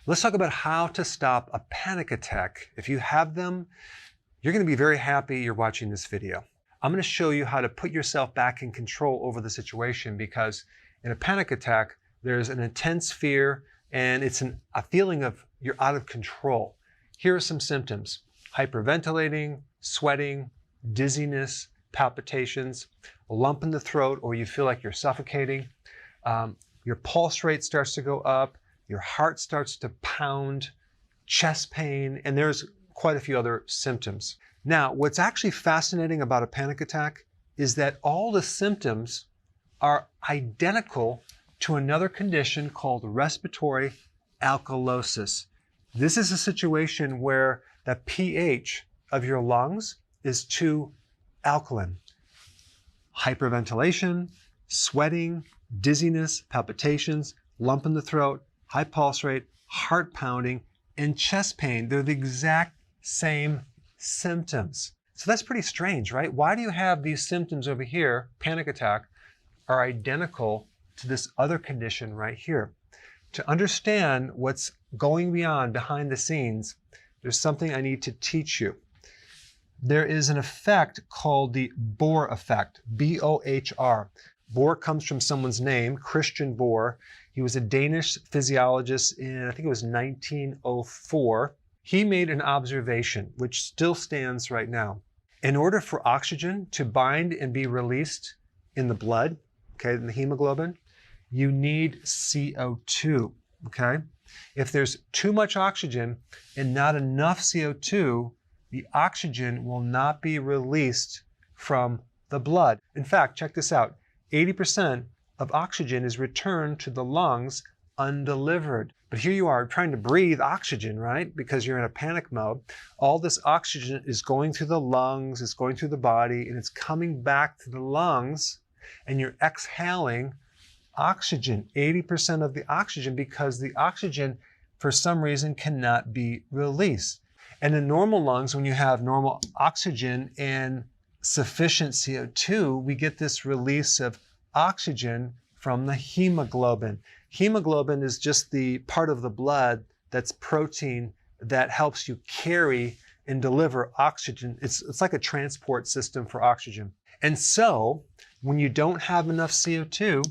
Let's talk about how to stop a panic attack. If you have them, you're going to be very happy you're watching this video. I'm going to show you how to put yourself back in control over the situation, because in a panic attack, there's an intense fear and it's a feeling of you're out of control. Here are some symptoms: hyperventilating, sweating, dizziness, palpitations, a lump in the throat, or you feel like you're suffocating. Your pulse rate starts to go up, your heart starts to pound, chest pain, and there's quite a few other symptoms. Now, what's actually fascinating about a panic attack is that all the symptoms are identical to another condition called respiratory alkalosis. This is a situation where the pH of your lungs is too alkaline. Hyperventilation, sweating, dizziness, palpitations, lump in the throat, high pulse rate, heart pounding, and chest pain. They're the exact same symptoms. So that's pretty strange, right? Why do you have these symptoms over here, panic attack, are identical to this other condition right here? To understand what's going behind the scenes, there's something I need to teach you. There is an effect called the Bohr effect, B-O-H-R. Bohr comes from someone's name, Christian Bohr. He was a Danish physiologist in, I think it was 1904. He made an observation, which still stands right now. In order for oxygen to bind and be released in the blood, okay, in the hemoglobin, you need CO2, okay? If there's too much oxygen and not enough CO2, the oxygen will not be released from the blood. In fact, check this out. 80% of oxygen is returned to the lungs undelivered. But here you are trying to breathe oxygen, right? Because you're in a panic mode. All this oxygen is going through the lungs, it's going through the body, and it's coming back to the lungs, and you're exhaling oxygen, 80% of the oxygen, because the oxygen, for some reason, cannot be released. And in normal lungs, when you have normal oxygen and sufficient CO2, we get this release of oxygen from the hemoglobin. Hemoglobin is just the part of the blood that's protein that helps you carry and deliver oxygen. It's like a transport system for oxygen. And so, when you don't have enough CO2,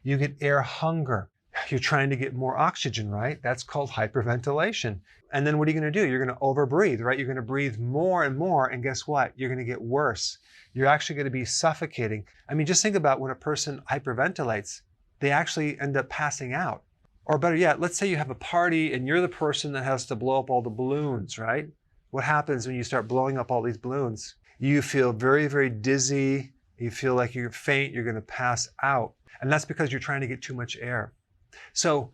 you get air hunger. You're trying to get more oxygen, right? That's called hyperventilation. And then what are you going to do? You're going to overbreathe, right? You're going to breathe more and more, and guess what? You're going to get worse. You're actually going to be suffocating. I mean, just think about when a person hyperventilates, they actually end up passing out. Or better yet, let's say you have a party and you're the person that has to blow up all the balloons, right? What happens when you start blowing up all these balloons? You feel very, very dizzy. You feel like you're faint. You're going to pass out. And that's because you're trying to get too much air. So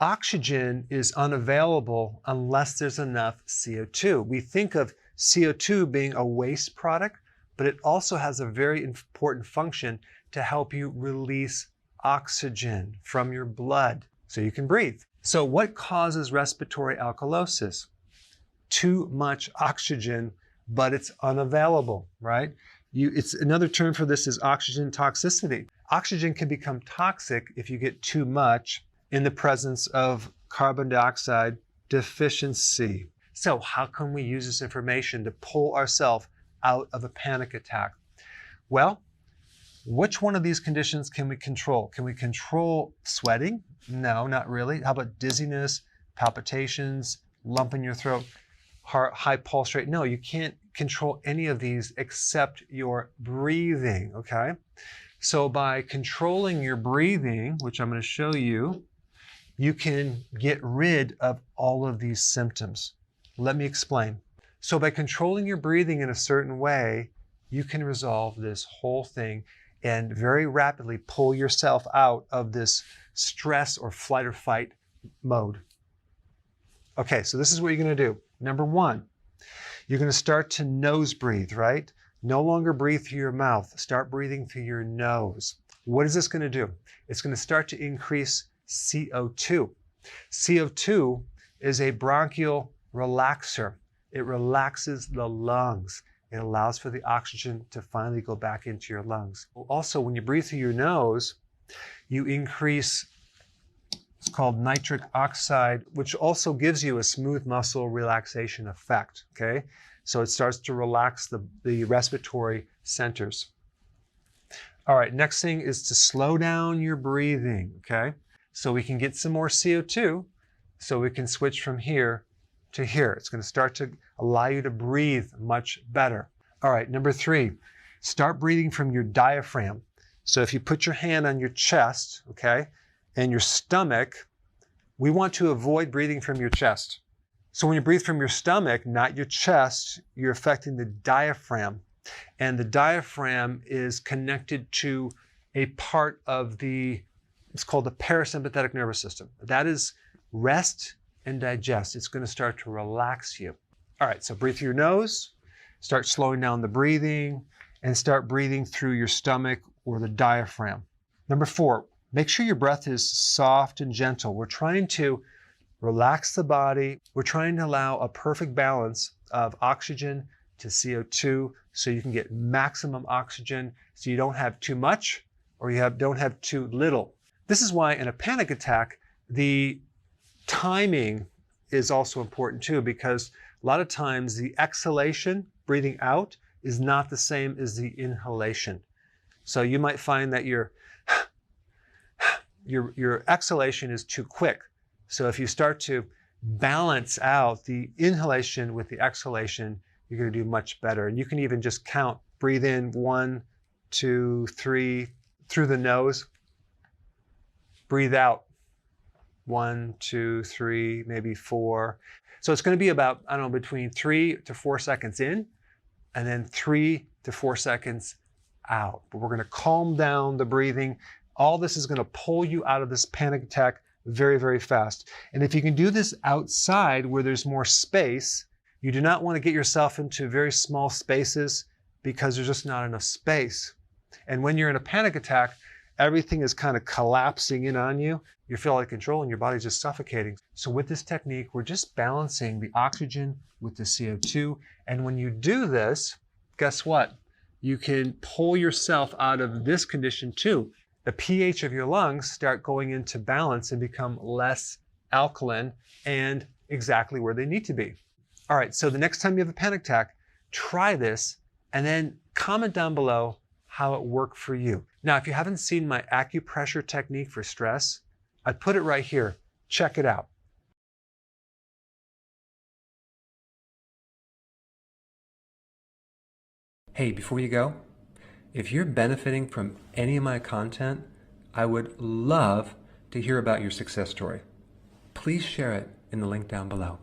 oxygen is unavailable unless there's enough CO2. We think of CO2 being a waste product, but it also has a very important function to help you release oxygen from your blood so you can breathe. So what causes respiratory alkalosis? Too much oxygen, but it's unavailable, right? It's another term for this is oxygen toxicity. Oxygen can become toxic if you get too much in the presence of carbon dioxide deficiency. So how can we use this information to pull ourselves out of a panic attack? Well, which one of these conditions can we control? Can we control sweating? No, not really. How about dizziness, palpitations, lump in your throat, high pulse rate? No, you can't control any of these except your breathing, okay? So by controlling your breathing, which I'm going to show you, you can get rid of all of these symptoms. Let me explain. So by controlling your breathing in a certain way, you can resolve this whole thing and very rapidly pull yourself out of this stress or flight or fight mode. Okay, so this is what you're going to do. Number one, you're going to start to nose breathe, right? No longer breathe through your mouth. Start breathing through your nose. What is this going to do? It's going to start to increase CO2. CO2 is a bronchial relaxer. It relaxes the lungs. It allows for the oxygen to finally go back into your lungs. Also, when you breathe through your nose, you increase It's called nitric oxide, which also gives you a smooth muscle relaxation effect, okay? So it starts to relax the respiratory centers. All right, next thing is to slow down your breathing, okay? So we can get some more CO2, so we can switch from here to here. It's going to start to allow you to breathe much better. All right, number 3, start breathing from your diaphragm. So if you put your hand on your chest, okay, and your stomach, we want to avoid breathing from your chest. So when you breathe from your stomach, not your chest, you're affecting the diaphragm. And the diaphragm is connected to a part of it's called the parasympathetic nervous system. That is rest and digest. It's going to start to relax you. All right, so breathe through your nose, start slowing down the breathing, and start breathing through your stomach or the diaphragm. Number 4, make sure your breath is soft and gentle. We're trying to relax the body. We're trying to allow a perfect balance of oxygen to CO2 so you can get maximum oxygen, so you don't have too much or don't have too little. This is why in a panic attack, the timing is also important too, because a lot of times the exhalation, breathing out, is not the same as the inhalation. So you might find that your exhalation is too quick. So if you start to balance out the inhalation with the exhalation, you're going to do much better. And you can even just count, breathe in 1, 2, 3 through the nose. Breathe out 1, 2, 3, maybe 4. So it's going to be about, I don't know, between 3 to 4 seconds in and then 3 to 4 seconds out. But we're going to calm down the breathing. All this is going to pull you out of this panic attack very, very fast. And if you can do this outside where there's more space, you do not want to get yourself into very small spaces because there's just not enough space. And when you're in a panic attack, everything is kind of collapsing in on you. You feel out of control and your body's just suffocating. So with this technique, we're just balancing the oxygen with the CO2. And when you do this, guess what? You can pull yourself out of this condition too. The pH of your lungs start going into balance and become less alkaline and exactly where they need to be. All right, so the next time you have a panic attack, try this and then comment down below how it worked for you. Now, if you haven't seen my acupressure technique for stress, I put it right here. Check it out. Hey, before you go, if you're benefiting from any of my content, I would love to hear about your success story. Please share it in the link down below.